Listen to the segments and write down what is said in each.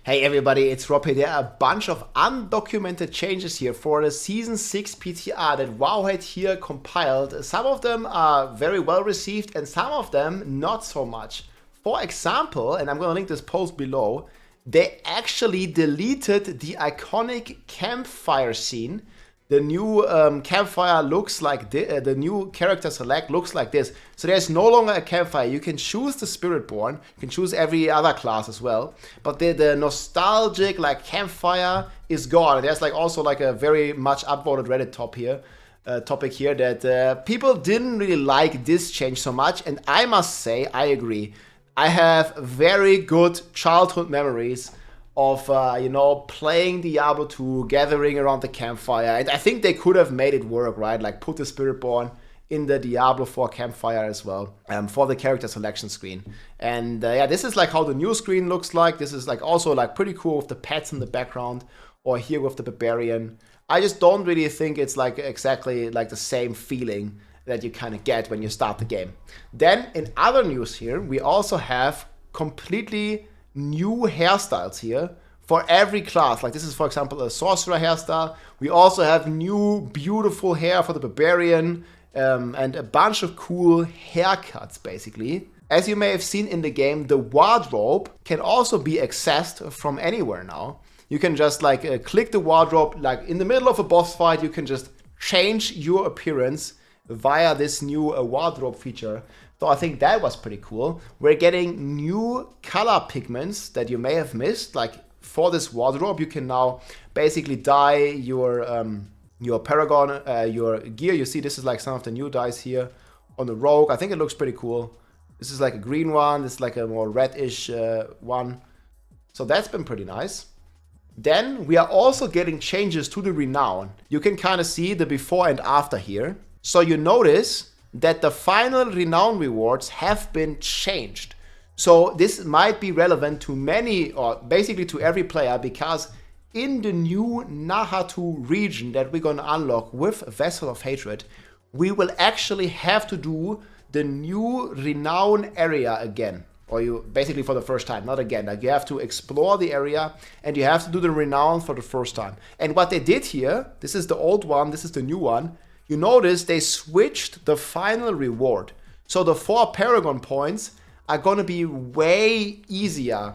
Hey everybody, it's Rob here. There are a bunch of undocumented changes here for the Season 6 PTR that Wowhead here compiled. Some of them are very well received and some of them not so much. For example, and I'm going to link this post below, they actually deleted the iconic Campfire scene. The new Campfire looks like this, the new character select looks like this. So there's no longer a Campfire. You can choose the Spiritborn, you can choose every other class as well. But the nostalgic like Campfire is gone. There's like also like a very much upvoted Reddit topic here that people didn't really like this change so much. And I must say, I agree. I have very good childhood memories of playing Diablo 2, gathering around the campfire, and I think they could have made it work, right? Like put the Spiritborn in the Diablo 4 campfire as well, for the character selection screen. And yeah, this is like how the new screen looks like. This is like also like pretty cool with the pets in the background, or here with the barbarian. I just don't really think it's like exactly like the same feeling that you kind of get when you start the game. Then in other news here, we also have completely new hairstyles here for every class. Like this is, for example, a sorcerer hairstyle. We also have new beautiful hair for the barbarian, and a bunch of cool haircuts basically. As you may have seen in the game, the wardrobe can also be accessed from anywhere now. You can just like click the wardrobe, like in the middle of a boss fight, you can just change your appearance via this new wardrobe feature. So I think that was pretty cool. We're getting new color pigments that you may have missed. Like for this wardrobe, you can now basically dye your paragon, your gear. You see, this is like some of the new dyes here on the rogue. I think it looks pretty cool. This is like a green one. This is like a more reddish one. So that's been pretty nice. Then we are also getting changes to the Renown. You can kind of see the before and after here. So you notice that the final Renown rewards have been changed. So this might be relevant to many, or basically to every player, because in the new Nahatu region that we're gonna unlock with Vessel of Hatred, we will actually have to do the new Renown area again. Or you basically for the first time, not again. Like you have to explore the area and you have to do the Renown for the first time. And what they did here, this is the old one, this is the new one. You notice they switched the final reward. So the 4 Paragon points are gonna be way easier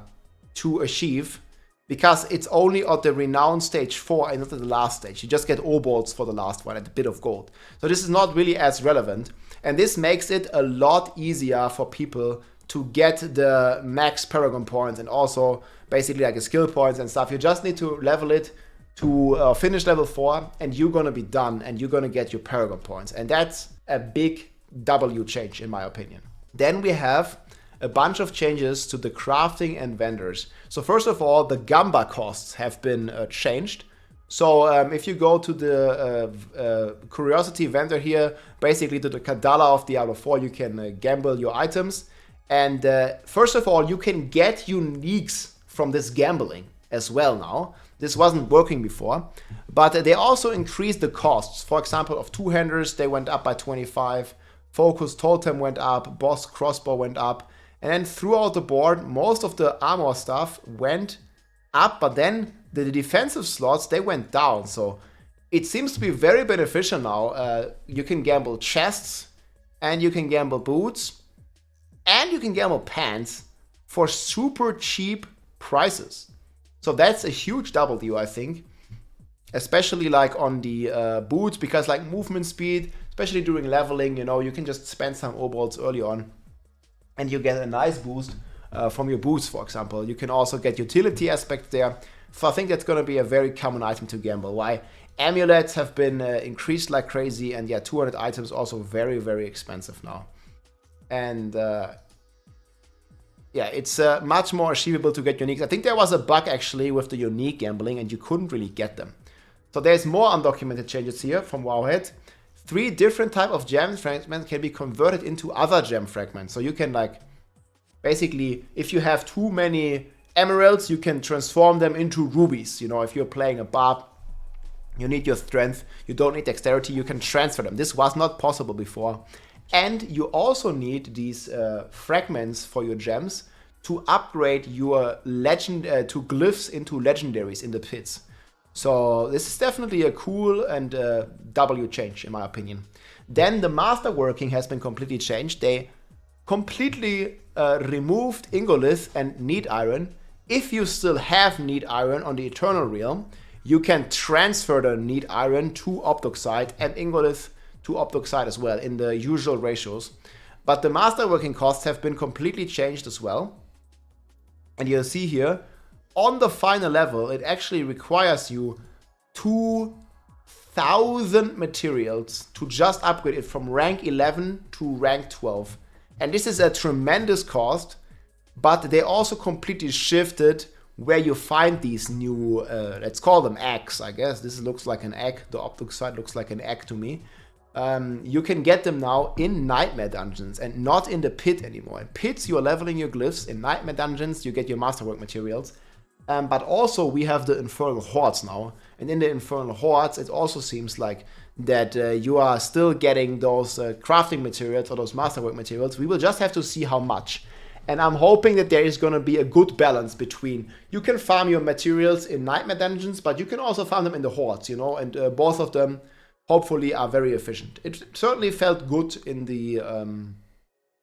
to achieve because it's only at the Renown stage 4 and not at the last stage. You just get obols for the last one and a bit of gold. So this is not really as relevant. And this makes it a lot easier for people to get the max Paragon points and also basically like a skill points and stuff. You just need to level it to finish level 4 and you're gonna be done and you're gonna get your Paragon points. And that's a big W change in my opinion. Then we have a bunch of changes to the crafting and vendors. So first of all, the Gamba costs have been changed. So if you go to the Curiosity vendor here, basically to the Kadala of Diablo 4, you can gamble your items. And first of all, you can get uniques from this gambling as well now. This wasn't working before, but they also increased the costs. For example, of two-handers, they went up by 25. Focus Totem went up, Boss Crossbow went up. And then throughout the board, most of the armor stuff went up, but then the defensive slots, they went down. So it seems to be very beneficial now. You can gamble chests, and you can gamble boots, and you can gamble pants for super cheap prices. So that's a huge W, I think, especially like on the boots, because like movement speed, especially during leveling, you know, you can just spend some obols early on and you get a nice boost from your boots, for example. You can also get utility aspects there. So I think that's going to be a very common item to gamble. Why? Amulets have been increased like crazy, and yeah, 200 items also very, very expensive now. And yeah, it's much more achievable to get uniques. I think there was a bug actually with the unique gambling and you couldn't really get them. So there's more undocumented changes here from Wowhead. 3 different type of gem fragments can be converted into other gem fragments. So you can like, basically, if you have too many emeralds, you can transform them into rubies. You know, if you're playing a barb, you need your strength, you don't need dexterity, you can transfer them. This was not possible before. And you also need these fragments for your gems to upgrade your legend to glyphs into legendaries in the pits. So this is definitely a cool and W change in my opinion. Then the Masterworking has been completely changed. They completely removed Ingolith and Need Iron. If you still have Need Iron on the Eternal Realm, you can transfer the Need Iron to Optoxide and Ingolith to Optoxide as well in the usual ratios. But the Masterworking costs have been completely changed as well. And you'll see here, on the final level, it actually requires you 2,000 materials to just upgrade it from rank 11 to rank 12. And this is a tremendous cost, but they also completely shifted where you find these new, let's call them eggs, I guess. This looks like an egg. The Optoxide looks like an egg to me. You can get them now in Nightmare Dungeons and not in the pit anymore. In pits, you are leveling your glyphs. In Nightmare Dungeons, you get your Masterwork materials. But also, we have the Infernal Hordes now. And in the Infernal Hordes, it also seems like that you are still getting those crafting materials or those Masterwork materials. We will just have to see how much. And I'm hoping that there is going to be a good balance between you can farm your materials in Nightmare Dungeons, but you can also farm them in the Hordes, you know, and both of them hopefully are very efficient. It certainly felt good in the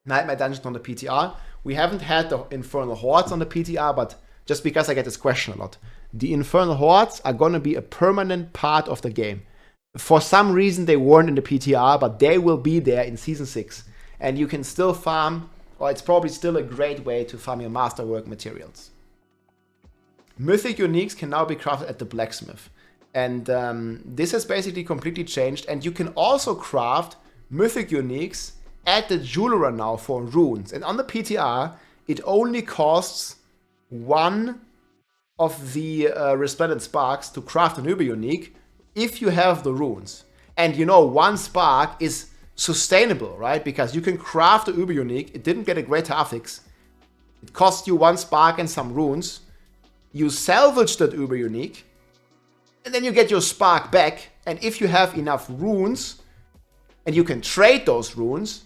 Nightmare Dungeon on the PTR. We haven't had the Infernal Hordes on the PTR, but just because I get this question a lot. The Infernal Hordes are going to be a permanent part of the game. For some reason they weren't in the PTR, but they will be there in Season 6. And you can still farm, or it's probably still a great way to farm your Masterwork materials. Mythic Uniques can now be crafted at the blacksmith. And this has basically completely changed. And you can also craft Mythic Uniques at the jeweler now for runes. And on the PTR, it only costs one of the Resplendent Sparks to craft an Uber Unique if you have the runes. And you know, one spark is sustainable, right? Because you can craft the Uber Unique. It didn't get a greater affix. It costs you one spark and some runes. You salvage that Uber Unique. And then you get your spark back. And if you have enough runes, and you can trade those runes,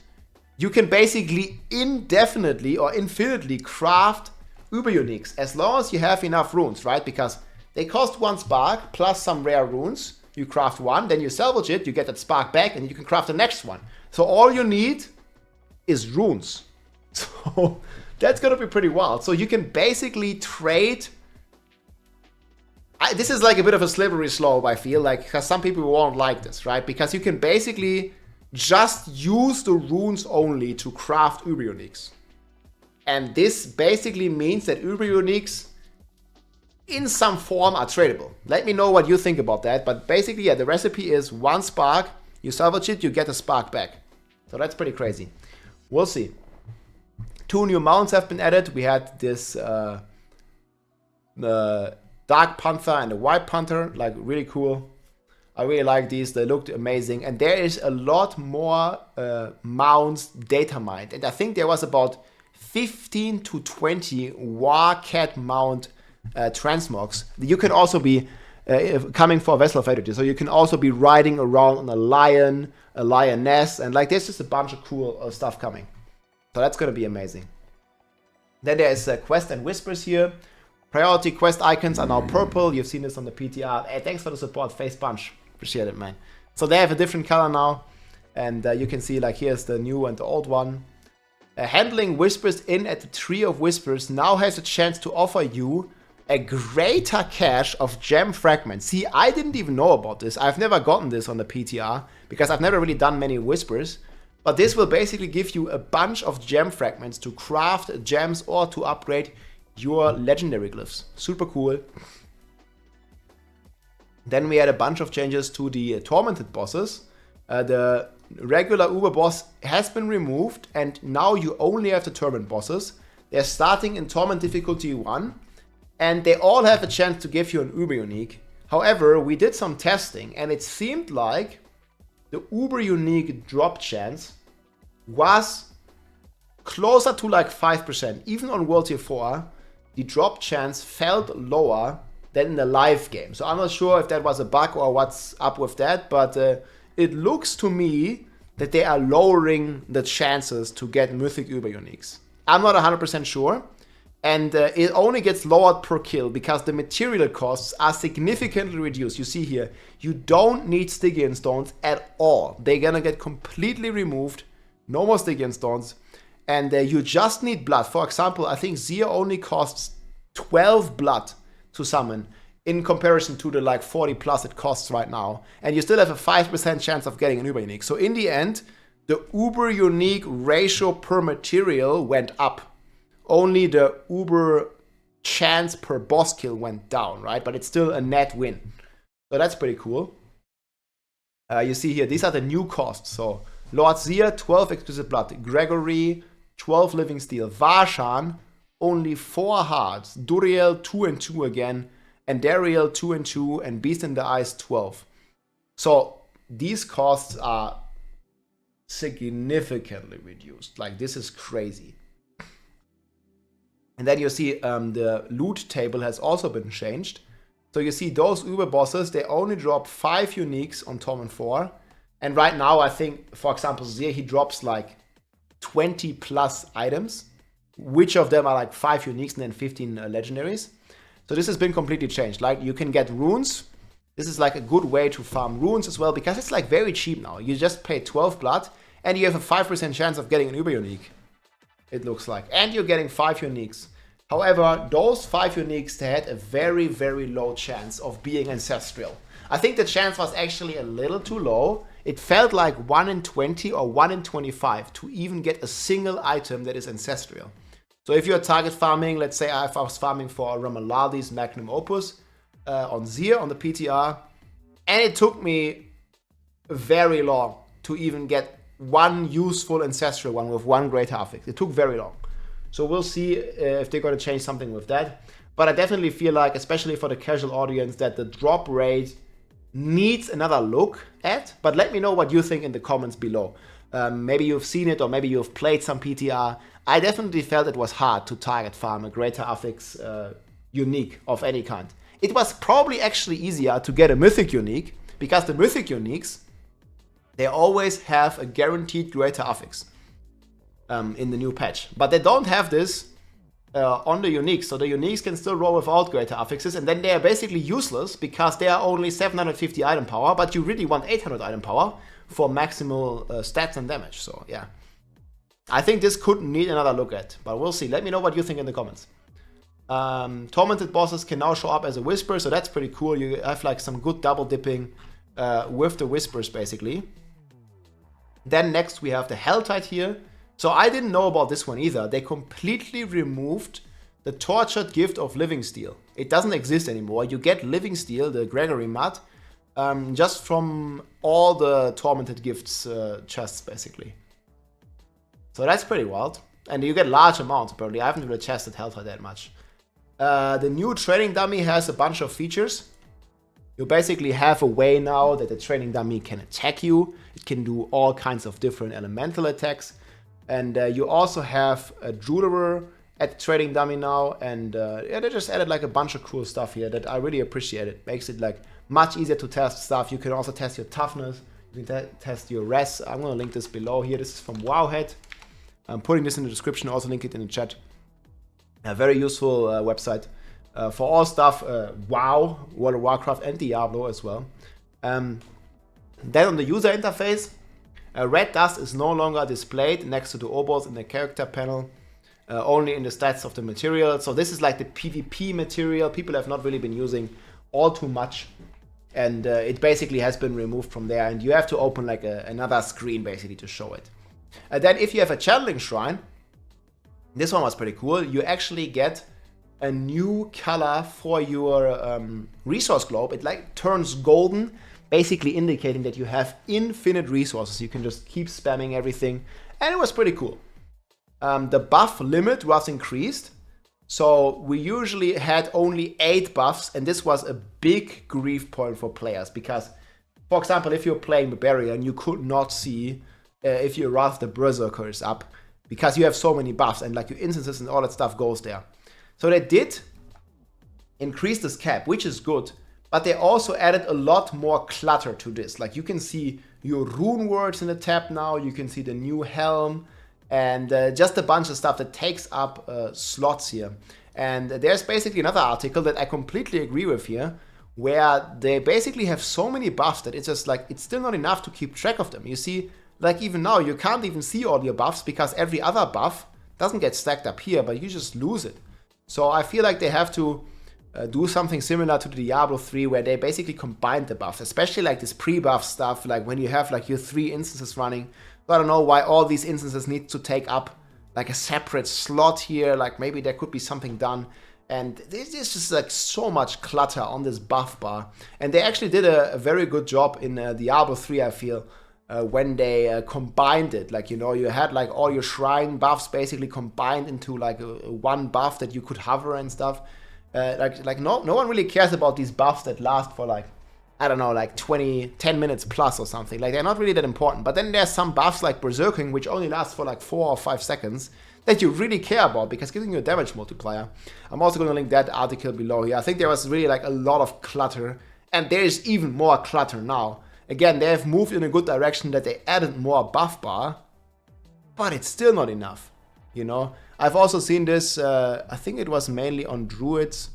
you can basically indefinitely or infinitely craft Uber Uniques, as long as you have enough runes, right? Because they cost one spark plus some rare runes. You craft one, then you salvage it, you get that spark back, and you can craft the next one. So all you need is runes. So that's gonna be pretty wild. So you can basically trade. This is like a bit of a slippery slope, I feel like, because some people won't like this, right? Because you can basically just use the runes only to craft Uber Uniques. And this basically means that Uber Uniques in some form are tradable. Let me know what you think about that. But basically, yeah, the recipe is one spark, you salvage it, you get a spark back. So that's pretty crazy. We'll see. 2 new mounts have been added. We had this the Dark Panther and the White Panther, like really cool. I really like these, they looked amazing. And there is a lot more mounts data mined. And I think there was about 15 to 20 Warcat mount transmogs. You can also be coming for a Vessel of Fatality, so you can also be riding around on a lion, a lioness, and like there's just a bunch of cool stuff coming. So that's gonna be amazing. Then there is Quest and Whispers here. Priority quest icons are now purple. You've seen this on the PTR. Hey, thanks for the support, Face Punch. Appreciate it, man. So they have a different color now, and you can see like here's the new and the old one. Handling Whispers in at the Tree of Whispers now has a chance to offer you a greater cache of gem fragments. See, I didn't even know about this. I've never gotten this on the PTR because I've never really done many Whispers. But this will basically give you a bunch of gem fragments to craft gems or to upgrade your legendary glyphs. Super cool. Then we had a bunch of changes to the Tormented Bosses. The regular Uber Boss has been removed, and now you only have the Tormented Bosses. They're starting in Torment difficulty 1, and they all have a chance to give you an Uber Unique. However, we did some testing, and it seemed like the Uber Unique drop chance was closer to like 5%. Even on World Tier 4, the drop chance felt lower than in the live game. So I'm not sure if that was a bug or what's up with that, but it looks to me that they are lowering the chances to get Mythic Uber Uniques. I'm not 100% sure, And it only gets lowered per kill because the material costs are significantly reduced. You see here, you don't need Stygian stones at all. They're gonna get completely removed. No more Stygian stones. And you just need blood. For example, I think Zia only costs 12 blood to summon in comparison to the like 40 plus it costs right now. And you still have a 5% chance of getting an Uber Unique. So in the end, the Uber Unique ratio per material went up. Only the Uber chance per boss kill went down, right? But it's still a net win. So that's pretty cool. You see here, these are the new costs. So Lord Zia, 12 exquisite blood. Gregory, 12 living steel. Varshan, only 4 hearts. Duriel, 2 and 2 again. And Dariel, 2 and 2. And Beast in the Eyes, 12. So these costs are significantly reduced. Like, this is crazy. And then you see the loot table has also been changed. So you see those Uber bosses, they only drop 5 uniques on Torment 4. And right now, I think, for example, Zia, he drops like 20 plus items. Which of them are like 5 uniques and then 15 legendaries. So this has been completely changed. Like, you can get runes. This is like a good way to farm runes as well, because it's like very cheap now. You just pay 12 blood and you have a 5% chance of getting an Uber unique. It looks like. And you're getting 5 uniques. However, those 5 uniques, they had a very, very low chance of being ancestral. I think the chance was actually a little too low. It felt like 1 in 20 or 1 in 25 to even get a single item that is ancestral. So if you're target farming, let's say I was farming for Ramaladi's Magnum Opus on Zia, on the PTR, and it took me very long to even get one useful ancestral one with 1 greater affix. It took very long. So we'll see if they're going to change something with that. But I definitely feel like, especially for the casual audience, that the drop rate needs another look at. But let me know what you think in the comments below. Maybe you've seen it or maybe you've played some PTR. I definitely felt it was hard to target farm a greater affix unique of any kind. It was probably actually easier to get a mythic unique, because the mythic uniques, they always have a guaranteed greater affix in the new patch. But they don't have this on the uniques. So the uniques can still roll without greater affixes, and then they are basically useless because they are only 750 item power, but you really want 800 item power for maximal stats and damage. So yeah, I think this could need another look at, but we'll see. Let me know what you think in the comments. Tormented bosses can now show up as a whisper, so that's pretty cool. You have like some good double dipping with the whispers basically. Then next we have the Helltide here. So I didn't know about this one either. They completely removed the Tortured Gift of Living Steel. It doesn't exist anymore. You get Living Steel, the Gregory Mud, just from all the Tormented Gifts chests basically. So that's pretty wild. And you get large amounts apparently. I haven't really tested Helltide that much. The new training dummy has a bunch of features. You basically have a way now that the training dummy can attack you. It can do all kinds of different elemental attacks. And you also have a jeweler at the trading dummy now. And yeah, they just added like a bunch of cool stuff here that I really appreciate. It makes it like much easier to test stuff. You can also test your toughness. You can test your res. I'm going to link this below here. This is from Wowhead. I'm putting this in the description. Also link it in the chat. A very useful website for all stuff. WoW, World of Warcraft, and Diablo as well. Then on the user interface, red dust is no longer displayed next to the obols in the character panel, only in the stats of the material. So this is like the PvP material people have not really been using all too much. And it basically has been removed from there. And you have to open like another screen basically to show it. And then if you have a channeling shrine, this one was pretty cool. You actually get a new color for your resource globe. It like turns golden, basically indicating that you have infinite resources. You can just keep spamming everything. And it was pretty cool. The buff limit was increased. So we usually had only 8 buffs. And this was a big grief point for players. Because, for example, if you're playing Barbarian, you could not see if your Wrath the Berserker is up. Because you have so many buffs. And like your instances and all that stuff goes there. So they did increase this cap, which is good. But they also added a lot more clutter to this. Like you can see your rune words in the tab now. You can see the new helm. and just a bunch of stuff that takes up slots here. And there's basically another article that I completely agree with here, where they basically have so many buffs that it's just like, it's still not enough to keep track of them. You see, like even now, you can't even see all your buffs because every other buff doesn't get stacked up here, but you just lose it. So I feel like they have to do something similar to the Diablo 3, where they basically combine the buffs, especially like this pre-buff stuff, like when you have like your 3 instances running. I don't know why all these instances need to take up like a separate slot here, like maybe there could be something done. And there's just like so much clutter on this buff bar. And they actually did a very good job in Diablo 3, I feel, when they combined it. Like, you know, you had like all your shrine buffs basically combined into like one buff that you could hover and stuff. Like no one really cares about these buffs that last for like, I don't know, like 10 minutes plus or something. Like, they're not really that important. But then there's some buffs like Berserking, which only lasts for like 4 or 5 seconds, that you really care about because giving you a damage multiplier. I'm also going to link that article below here. I think there was really like a lot of clutter, and there is even more clutter now. Again, they have moved in a good direction that they added more buff bar, but it's still not enough, you know. I've also seen this, I think it was mainly on Druids,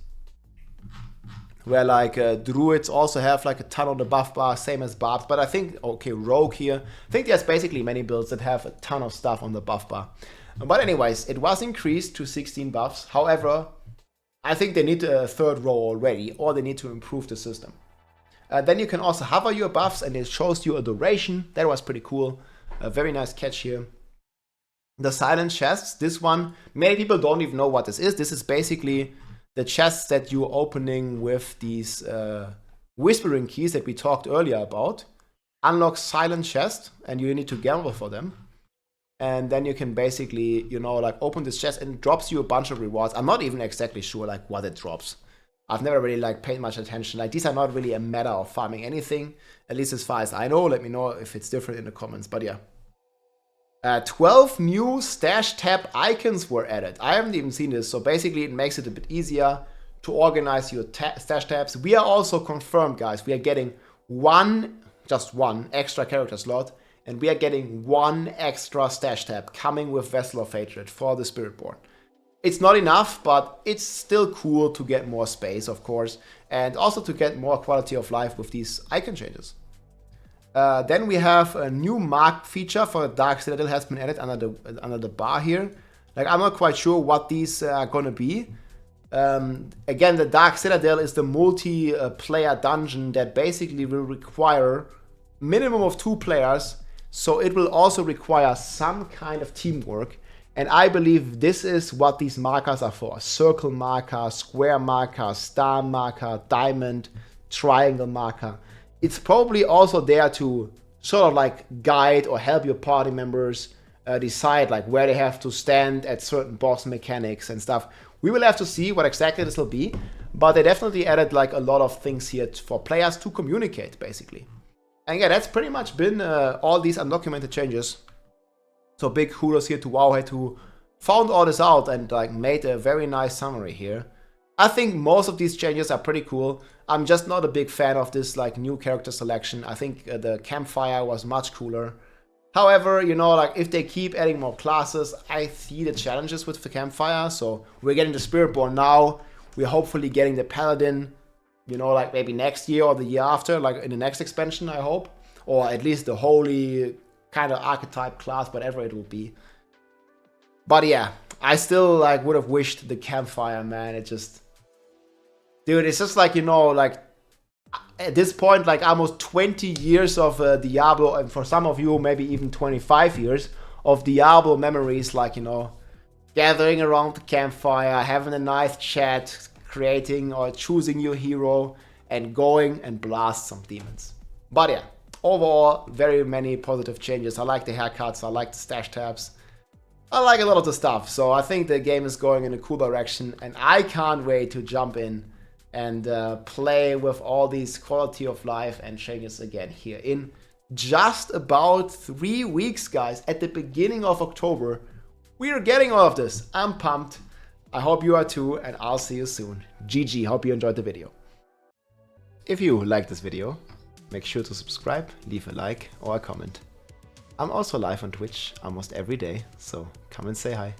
where like Druids also have like a ton on the buff bar, same as Barbs. But I think, okay, Rogue here, I think there's basically many builds that have a ton of stuff on the buff bar. But anyways, it was increased to 16 buffs. However, I think they need a third row already, or they need to improve the system. Then you can also hover your buffs, and it shows you a duration. That was pretty cool. A very nice catch here. The silent chests, this one, many people don't even know what this is. This is basically the chests that you're opening with these whispering keys that we talked earlier about. Unlock silent chest, and you need to gamble for them. And then you can basically, you know, like open this chest, and it drops you a bunch of rewards. I'm not even exactly sure like what it drops. I've never really like paid much attention. Like, these are not really a matter of farming anything, at least as far as I know. Let me know if it's different in the comments, but yeah. 12 new stash tab icons were added. I haven't even seen this, so basically it makes it a bit easier to organize your stash tabs. We are also confirmed, guys. We are getting just one extra character slot, and we are getting 1 extra stash tab coming with Vessel of Hatred for the Spiritborn. It's not enough, but it's still cool to get more space, of course, and also to get more quality of life with these icon changes. Then we have a new mark feature for the Dark Citadel has been added under the bar here. Like, I'm not quite sure what these are gonna be. Again, the Dark Citadel is the multi-player dungeon that basically will require minimum of 2 players, so it will also require some kind of teamwork. And I believe this is what these markers are for. Circle marker, square marker, star marker, diamond, triangle marker. It's probably also there to sort of like guide or help your party members decide like where they have to stand at certain boss mechanics and stuff. We will have to see what exactly this will be, but they definitely added like a lot of things here for players to communicate, basically. And yeah, that's pretty much been all these undocumented changes. So big kudos here to Wowhead, who found all this out and like made a very nice summary here. I think most of these changes are pretty cool. I'm just not a big fan of this like new character selection. I think the Campfire was much cooler. However, you know, like if they keep adding more classes, I see the challenges with the Campfire. So we're getting the Spiritborn now. We're hopefully getting the Paladin, you know, like maybe next year or the year after, like in the next expansion, I hope. Or at least the holy kind of archetype class, whatever it will be. But yeah, I still like would have wished the Campfire, man. It just, dude, it's just like, you know, like at this point, like almost 20 years of Diablo, and for some of you, maybe even 25 years of Diablo memories, like, you know, gathering around the campfire, having a nice chat, creating or choosing your hero, and going and blast some demons. But yeah, overall, very many positive changes. I like the haircuts, I like the stash tabs. I like a lot of the stuff, so I think the game is going in a cool direction, and I can't wait to jump in and play with all these quality of life and changes again here in just about 3 weeks, guys. At the beginning of October, we are getting all of this. I'm pumped. I hope you are too, and I'll see you soon. GG, hope you enjoyed the video. If you liked this video, make sure to subscribe, leave a like or a comment. I'm also live on Twitch almost every day, so come and say hi.